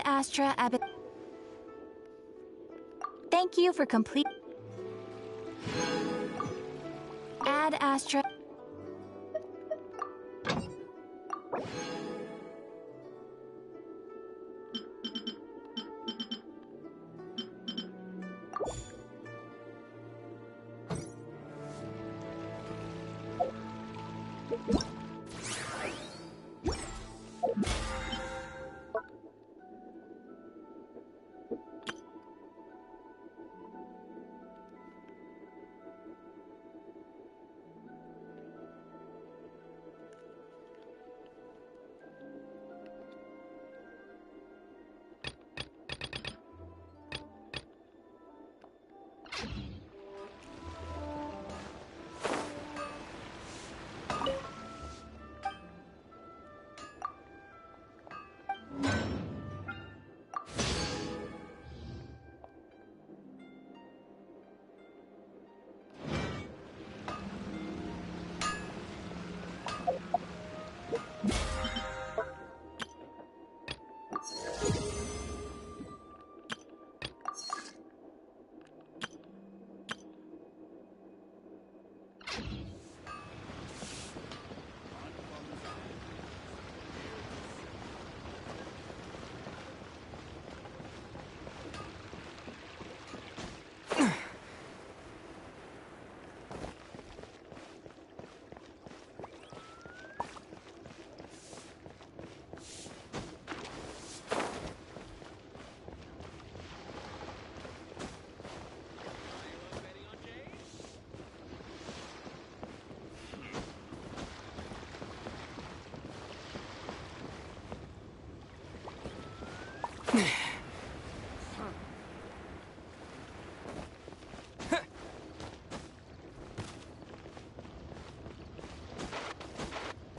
Ad Astra Ab. Thank you for complete. Ad Astra.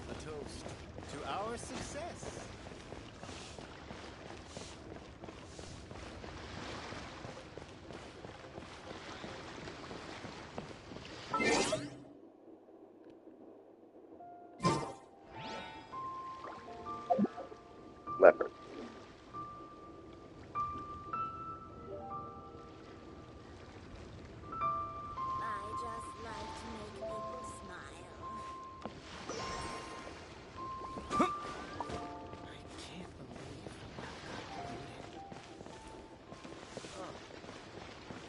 A toast to our success. Leopard. I just like to make people smile. I can't believe how good. Oh,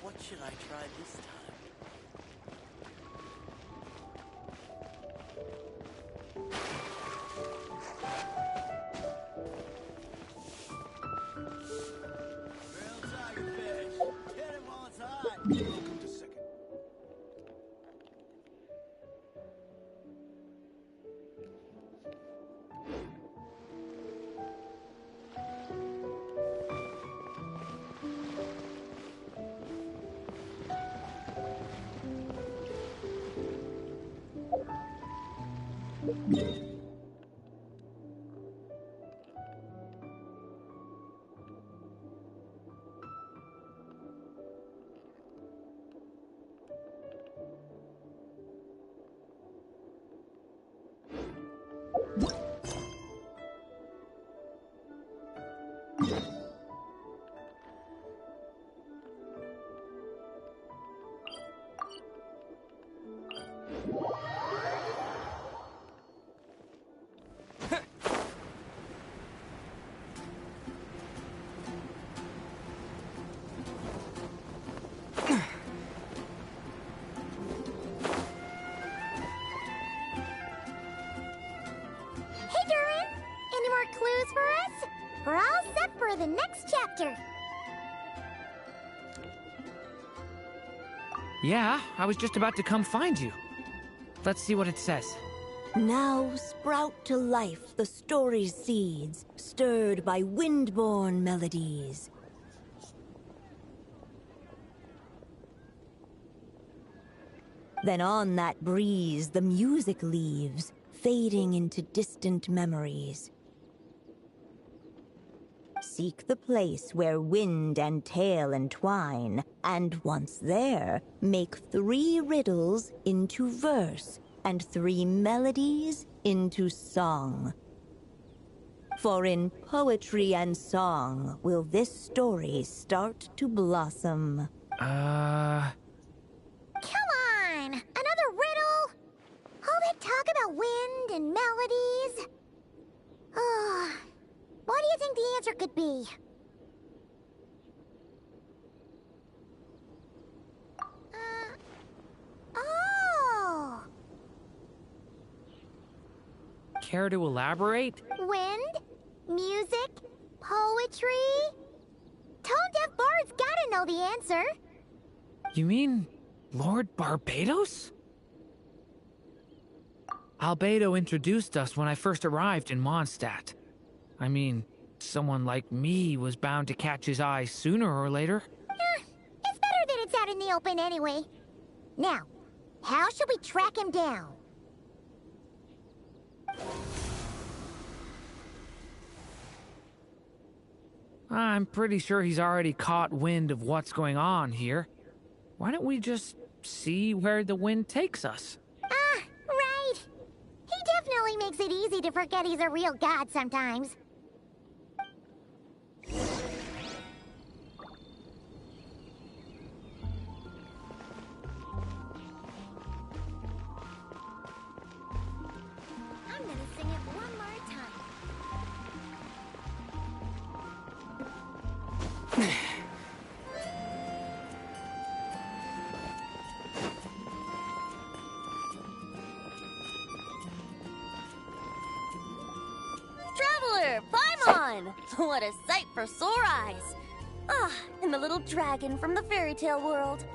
what should I try this time? Grilled tigerfish. Hit it while it's hot. Welcome to second. Hey, Durin! Any more clues for us? We're all set for the next chapter. Yeah, I was just about to come find you. Let's see what it says. Now sprout to life the story's seeds, stirred by wind-born melodies. Then on that breeze the music leaves, fading into distant memories. Seek the place where wind and tale entwine, and once there, make 3 riddles into verse, and 3 melodies into song. For in poetry and song will this story start to blossom. Come on! Another riddle? All that talk about wind and melodies. What do you think the answer could be? Oh! Care to elaborate? Wind? Music? Poetry? Tone-deaf bards gotta know the answer. You mean Lord Barbatos? Albedo introduced us when I first arrived in Mondstadt. I mean, someone like me was bound to catch his eye sooner or later. It's better that it's out in the open anyway. Now, how should we track him down? I'm pretty sure he's already caught wind of what's going on here. Why don't we just see where the wind takes us? Right. He definitely makes it easy to forget he's a real god sometimes. I'm gonna sing it one more time. Traveler, Paimon! What a sight for sore eyes! And the little dragon from the fairy tale world.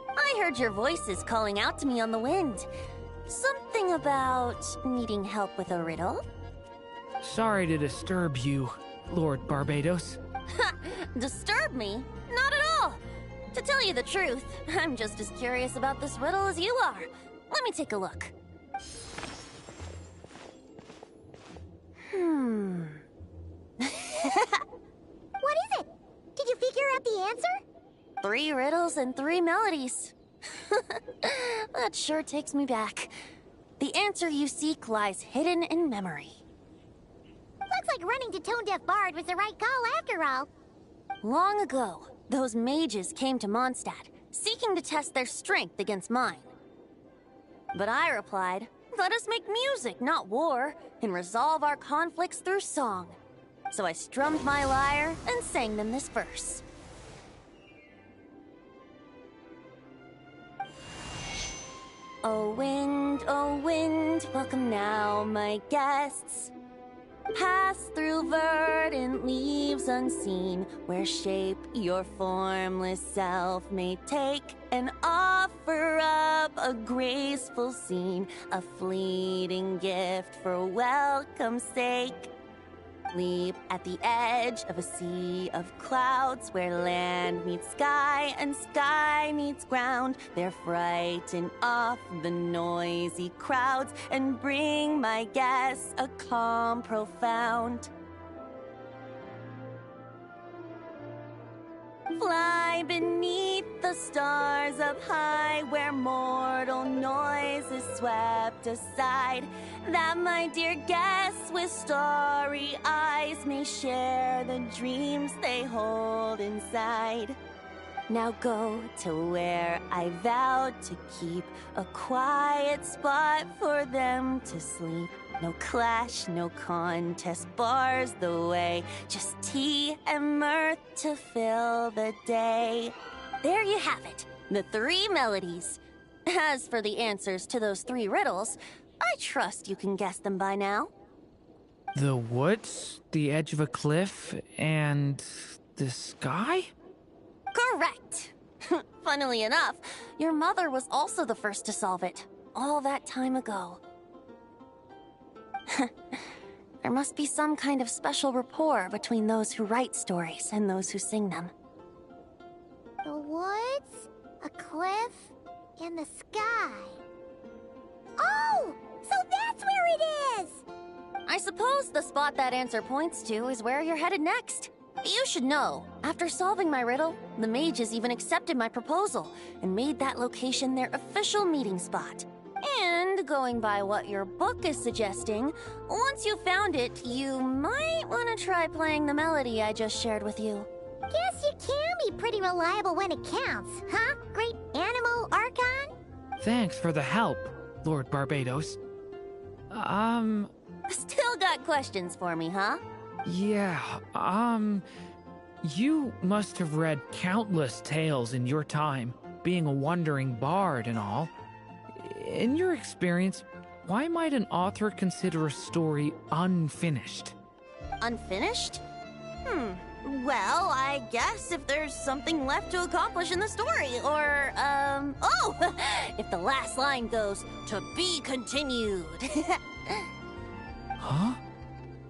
I heard your voices calling out to me on the wind. Something about needing help with a riddle? Sorry to disturb you, Lord Barbatos. Disturb me? Not at all! To tell you the truth, I'm just as curious about this riddle as you are. Let me take a look. What is it? Did you figure out the answer? 3 riddles and 3 melodies. That sure takes me back. The answer you seek lies hidden in memory. Looks like running to Tone-Deaf Bard was the right call after all. Long ago, those mages came to Mondstadt, seeking to test their strength against mine. But I replied, let us make music, not war, and resolve our conflicts through song. So I strummed my lyre and sang them this verse. O wind, welcome now, my guests. Pass through verdant leaves unseen, where shape your formless self may take, and offer up a graceful scene, a fleeting gift for welcome's sake. Leap at the edge of a sea of clouds, where land meets sky and sky meets ground. There frighten off the noisy crowds and bring my guests a calm profound. Fly beneath the stars up high, where mortal noise is swept aside, that my dear guests with starry eyes may share the dreams they hold inside. Now go to where I vowed to keep a quiet spot for them to sleep. No clash, no contest bars the way, just tea and mirth to fill the day. There you have it, the 3 melodies. As for the answers to those 3 riddles, I trust you can guess them by now. The woods, the edge of a cliff, and the sky? Correct! Funnily enough, your mother was also the first to solve it, all that time ago. There must be some kind of special rapport between those who write stories and those who sing them. The woods, a cliff, and the sky. Oh! So that's where it is! I suppose the spot that answer points to is where you're headed next. You should know, after solving my riddle, the mages even accepted my proposal and made that location their official meeting spot. And going by what your book is suggesting, once you found it, you might want to try playing the melody I just shared with you. Guess you can be pretty reliable when it counts, huh? Great Animal Archon? Thanks for the help, Lord Barbados. Still got questions for me, huh? Yeah, you must have read countless tales in your time, being a wandering bard and all. In your experience, why might an author consider a story unfinished? Unfinished? Well, I guess if there's something left to accomplish in the story, or, if the last line goes, "To be continued." Huh?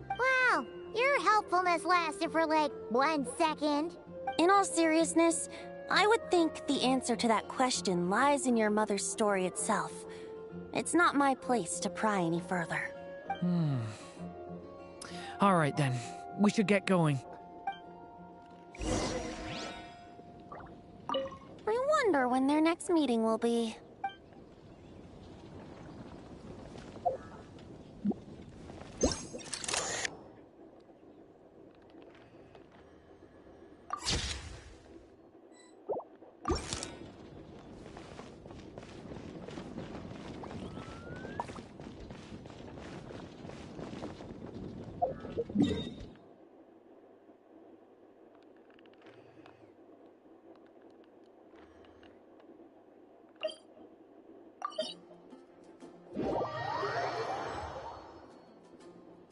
Wow, your helpfulness lasted for like 1 second. In all seriousness, I would think the answer to that question lies in your mother's story itself. It's not my place to pry any further. All right then, we should get going. I wonder when their next meeting will be.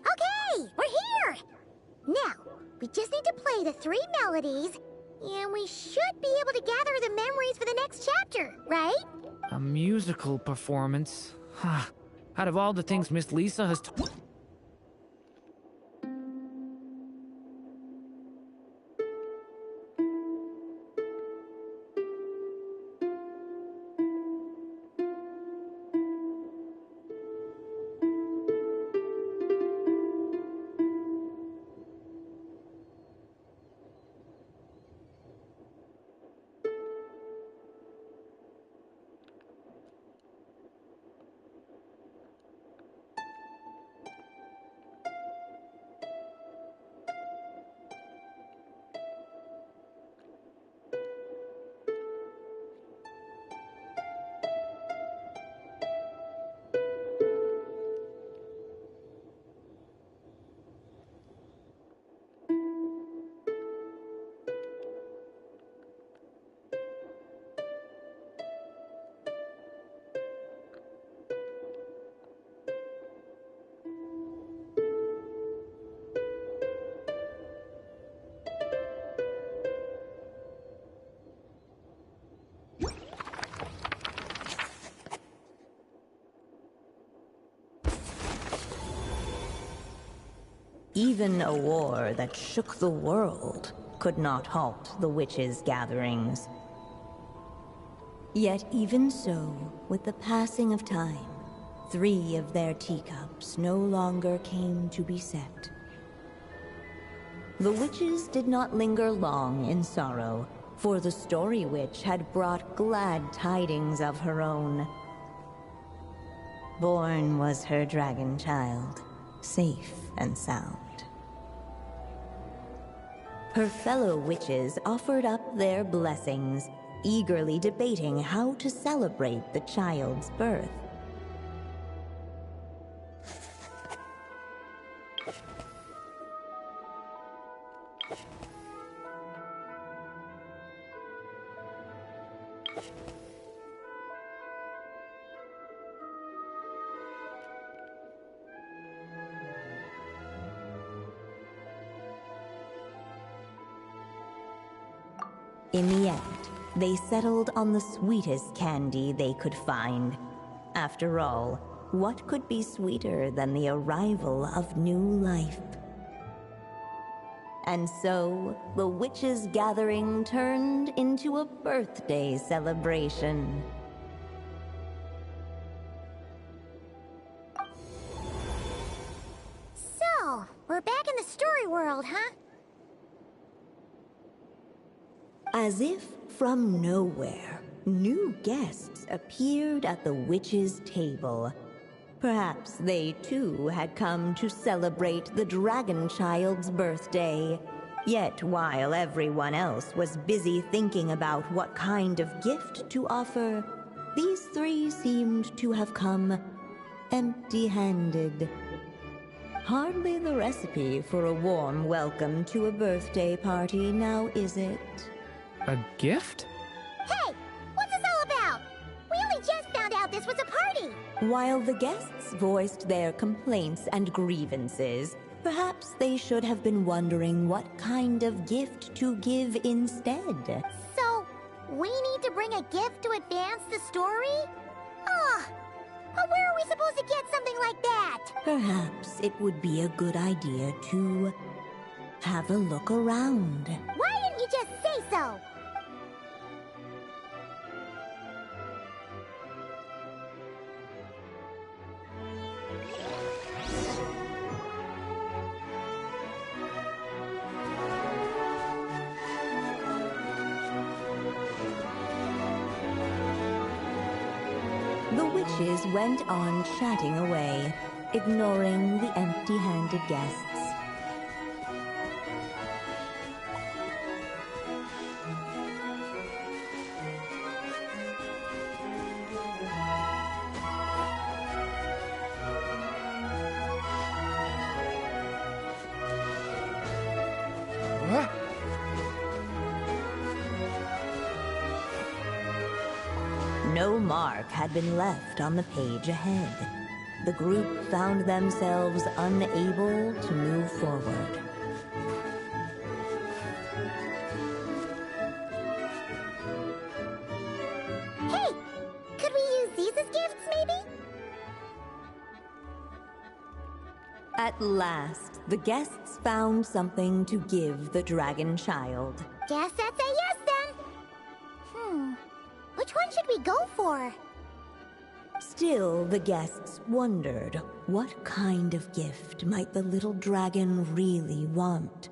Okay, we're here! Now, we just need to play the 3 melodies, and we should be able to gather the memories for the next chapter, right? A musical performance? Huh. Out of all the things Miss Lisa has Even a war that shook the world could not halt the witches' gatherings. Yet even so, with the passing of time, 3 of their teacups no longer came to be set. The witches did not linger long in sorrow, for the Story Witch had brought glad tidings of her own. Born was her dragon child, safe and sound. Her fellow witches offered up their blessings, eagerly debating how to celebrate the child's birth. In the end, they settled on the sweetest candy they could find. After all, what could be sweeter than the arrival of new life? And so, the witches' gathering turned into a birthday celebration. So, we're back in the story world, huh? As if from nowhere, new guests appeared at the witches' table, Perhaps they too had come to celebrate the Dragon Child's birthday. Yet while everyone else was busy thinking about what kind of gift to offer, these three seemed to have come empty-handed. Hardly the recipe for a warm welcome to a birthday party, now is it? A gift? Hey, what's this all about? We only just found out this was a party. While the guests voiced their complaints and grievances, perhaps they should have been wondering what kind of gift to give instead. So, we need to bring a gift to advance the story? Where are we supposed to get something like that? Perhaps it would be a good idea to have a look around. Why didn't you just say so? The witches went on chatting away, ignoring the empty-handed guests. No mark had been left on the page ahead. The group found themselves unable to move forward. Hey, could we use these as gifts, maybe? At last, the guests found something to give the Dragon Child. Guess that's a yes then. Which one should we go for? Still, the guests wondered, what kind of gift might the little dragon really want?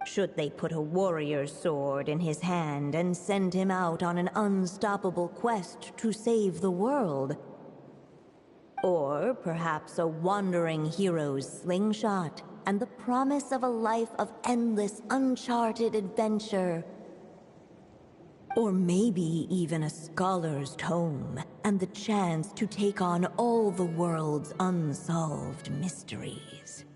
Should they put a warrior's sword in his hand and send him out on an unstoppable quest to save the world? Or perhaps a wandering hero's slingshot and the promise of a life of endless, uncharted adventure? Or maybe even a scholar's tome and the chance to take on all the world's unsolved mysteries.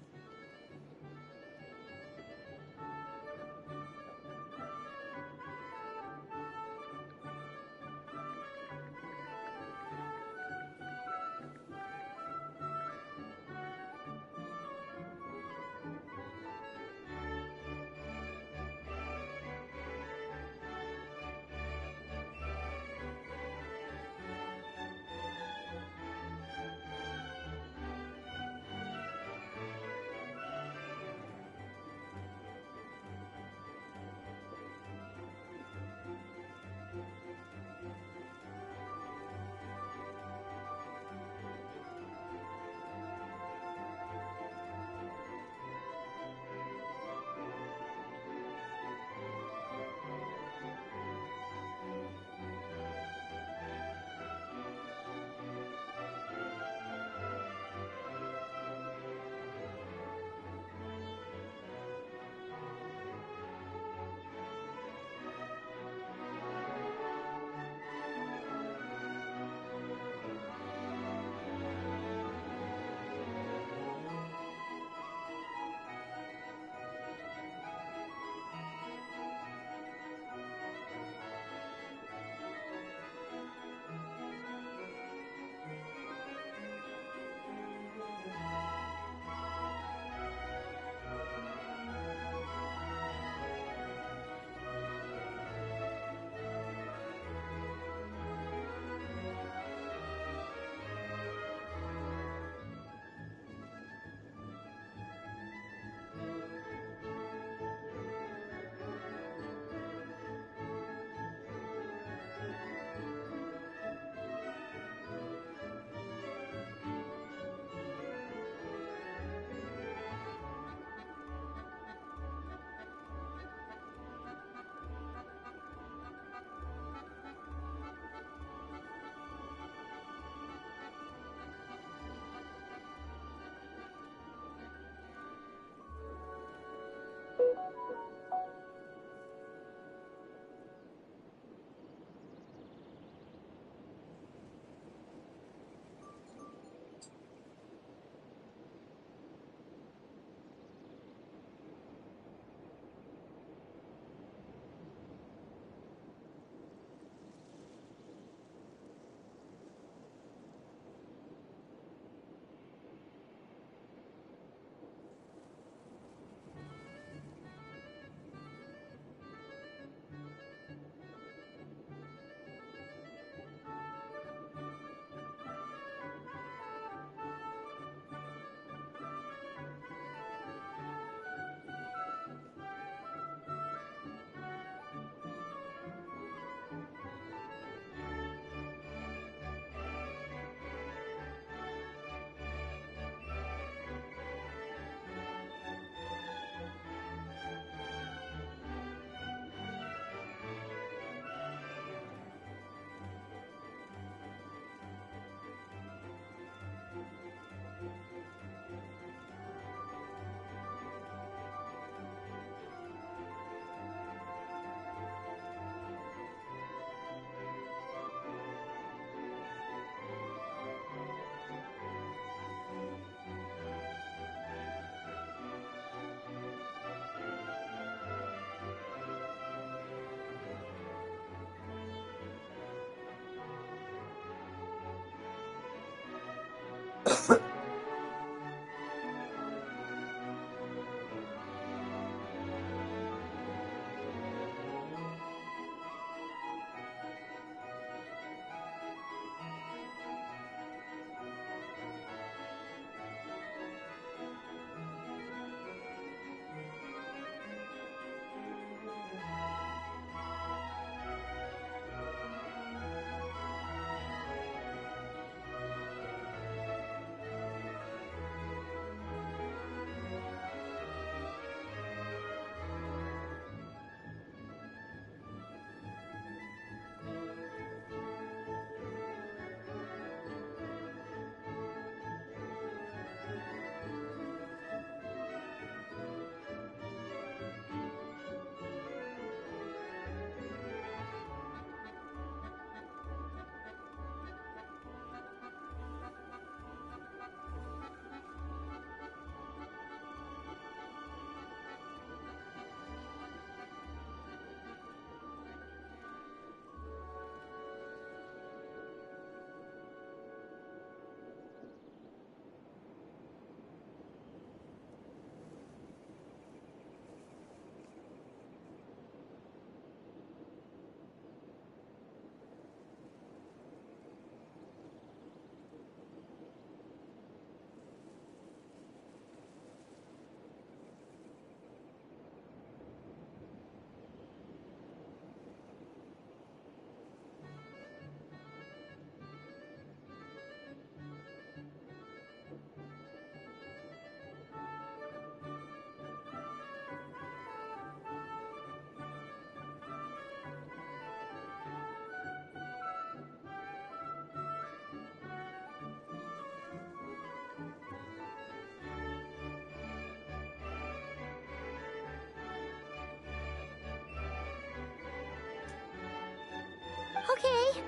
Okay.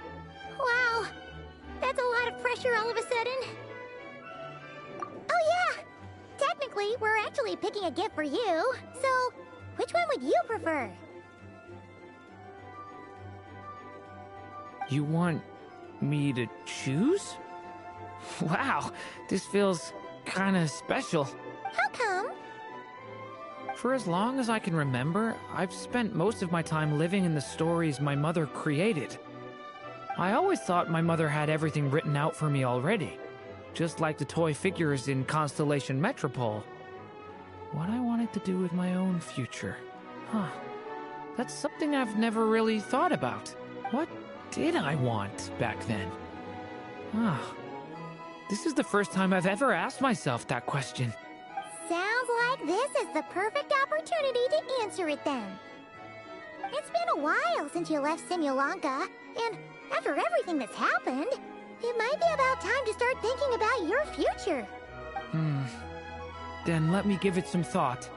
Wow. That's a lot of pressure all of a sudden. Oh yeah! Technically, we're actually picking a gift for you. So, which one would you prefer? You want me to choose? Wow, this feels kinda special. How come? For as long as I can remember, I've spent most of my time living in the stories my mother created. I always thought my mother had everything written out for me already, just like the toy figures in Constellation Metropole. What I wanted to do with my own future. Huh. That's something I've never really thought about. What did I want back then? Ah. This is the first time I've ever asked myself that question. Sounds like this is the perfect opportunity to answer it then. It's been a while since you left Simulanka, and after everything that's happened, it might be about time to start thinking about your future. Then let me give it some thought.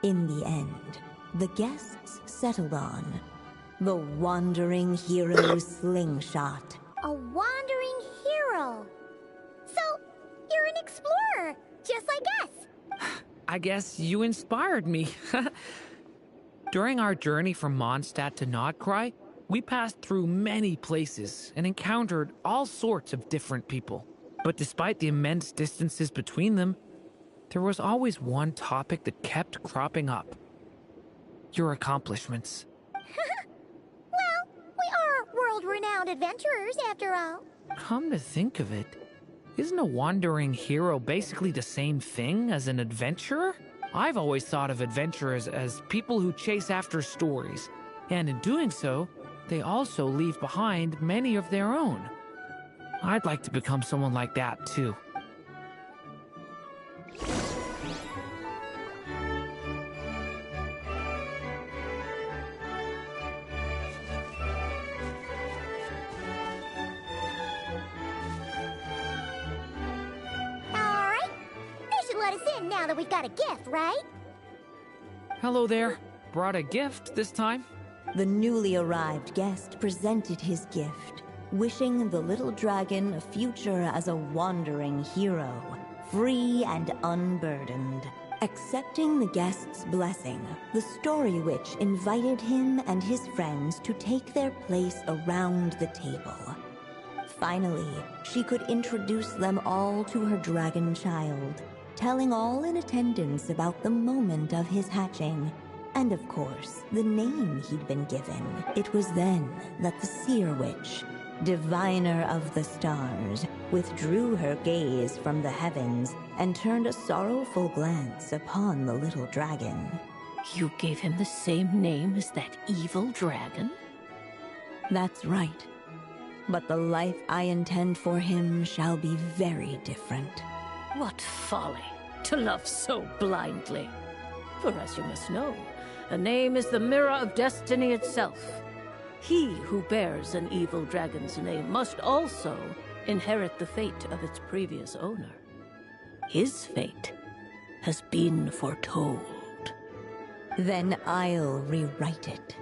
In the end, the guests settled on the Wandering Hero Slingshot. A wandering hero. So, you're an explorer, just like us. I guess you inspired me. During our journey from Mondstadt to Nordkrai, we passed through many places and encountered all sorts of different people. But despite the immense distances between them, there was always one topic that kept cropping up. Your accomplishments. Well, we are world-renowned adventurers, after all. Come to think of it, isn't a wandering hero basically the same thing as an adventurer? I've always thought of adventurers as people who chase after stories, and in doing so, they also leave behind many of their own. I'd like to become someone like that, too. Alright. They should let us in now that we've got a gift, right? Hello there. Brought a gift this time. The newly arrived guest presented his gift, wishing the little dragon a future as a wandering hero, free and unburdened. Accepting the guest's blessing, the Story Witch invited him and his friends to take their place around the table. Finally, she could introduce them all to her dragon child, telling all in attendance about the moment of his hatching, and of course, the name he'd been given. It was then that the Seer Witch, diviner of the stars, withdrew her gaze from the heavens and turned a sorrowful glance upon the little dragon. You gave him the same name as that evil dragon? That's right. But the life I intend for him shall be very different. What folly, to love so blindly. For as you must know, a name is the mirror of destiny itself. He who bears an evil dragon's name must also inherit the fate of its previous owner. His fate has been foretold. Then I'll rewrite it.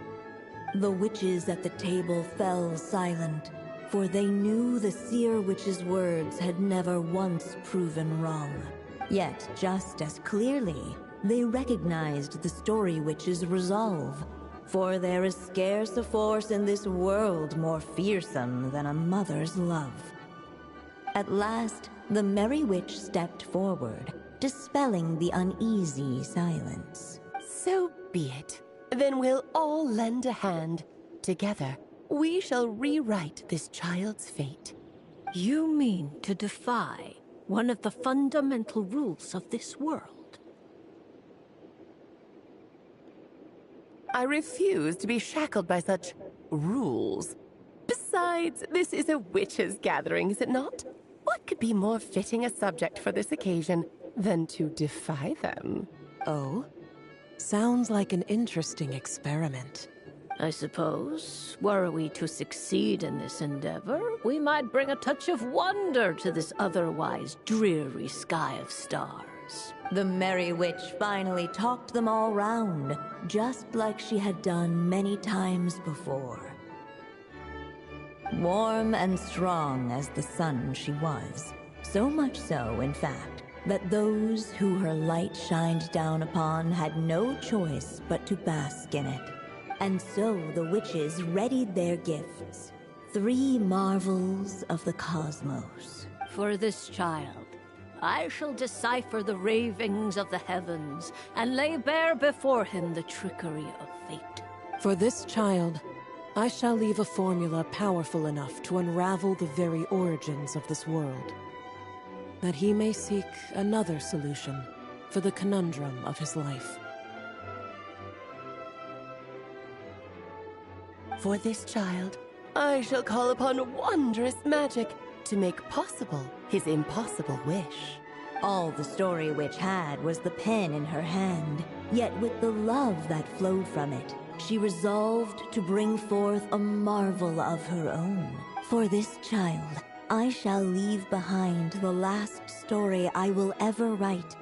The witches at the table fell silent, for they knew the Seer Witch's words had never once proven wrong. Yet, just as clearly, they recognized the Story Witch's resolve, for there is scarce a force in this world more fearsome than a mother's love. At last, the Merry Witch stepped forward, dispelling the uneasy silence. So be it. Then we'll all lend a hand. Together, we shall rewrite this child's fate. You mean to defy one of the fundamental rules of this world? I refuse to be shackled by such rules. Besides, this is a witches' gathering, is it not? What could be more fitting a subject for this occasion than to defy them? Oh? Sounds like an interesting experiment. I suppose, were we to succeed in this endeavor, we might bring a touch of wonder to this otherwise dreary sky of stars. The Merry Witch finally talked them all round, just like she had done many times before. Warm and strong as the sun she was, so much so, in fact, that those who her light shined down upon had no choice but to bask in it. And so the witches readied their gifts, 3 marvels of the cosmos. For this child, I shall decipher the ravings of the heavens and lay bare before him the trickery of fate. For this child, I shall leave a formula powerful enough to unravel the very origins of this world, that he may seek another solution for the conundrum of his life. For this child, I shall call upon wondrous magic to make possible his impossible wish. All the Story Witch had was the pen in her hand, yet with the love that flowed from it, she resolved to bring forth a marvel of her own. For this child, I shall leave behind the last story I will ever write,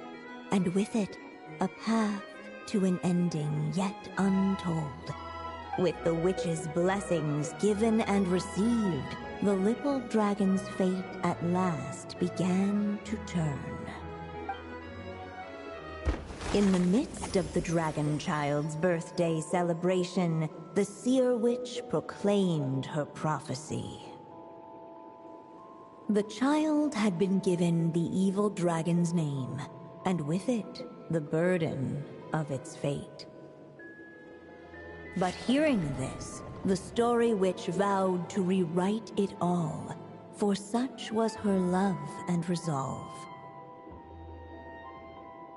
and with it, a path to an ending yet untold. With the witch's blessings given and received, the little dragon's fate at last began to turn. In the midst of the dragon child's birthday celebration, the Seer Witch proclaimed her prophecy. The child had been given the evil dragon's name, and with it, the burden of its fate. But hearing this, the story witch vowed to rewrite it all, for such was her love and resolve.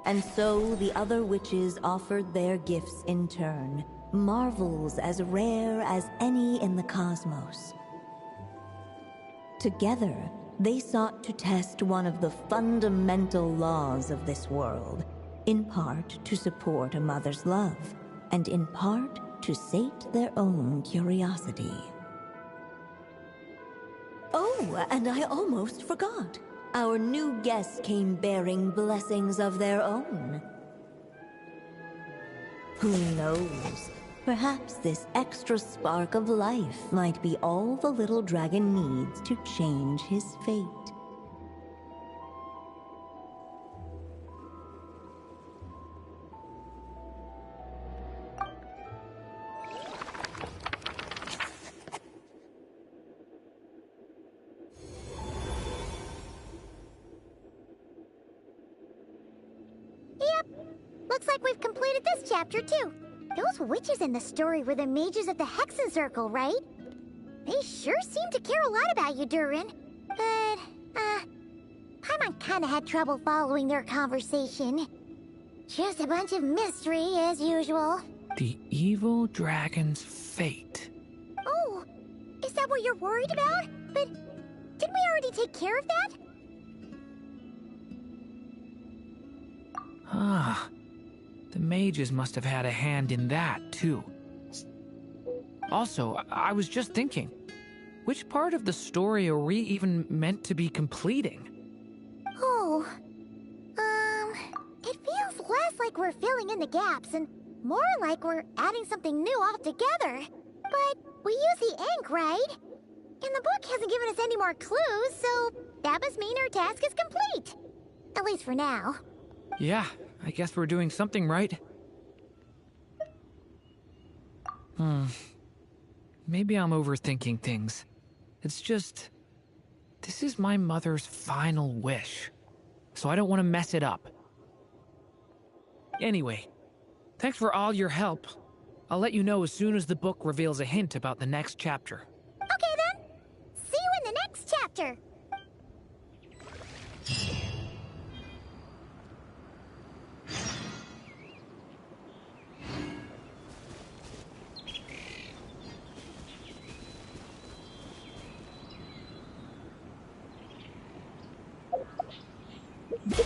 And so the other witches offered their gifts in turn, marvels as rare as any in the cosmos. Together, they sought to test one of the fundamental laws of this world, in part to support a mother's love, and in part to sate their own curiosity. Oh, and I almost forgot. Our new guests came bearing blessings of their own. Who knows? Perhaps this extra spark of life might be all the little dragon needs to change his fate. Yep. Looks like we've completed this chapter too. Those witches in the story were the mages of the Hexen Circle, right? They sure seem to care a lot about you, Durin. But, Paimon kinda had trouble following their conversation. Just a bunch of mystery, as usual. The evil dragon's fate. Oh, is that what you're worried about? But didn't we already take care of that? Ah, the mages must have had a hand in that, too. Also, I was just thinking, which part of the story are we even meant to be completing? Oh, it feels less like we're filling in the gaps and more like we're adding something new altogether. But we use the ink, right? And the book hasn't given us any more clues, so that must mean our task is complete. At least for now. Yeah, I guess we're doing something right. Maybe I'm overthinking things. It's just, this is my mother's final wish, so I don't want to mess it up. Anyway, thanks for all your help. I'll let you know as soon as the book reveals a hint about the next chapter. Okay then. See you in the next chapter. You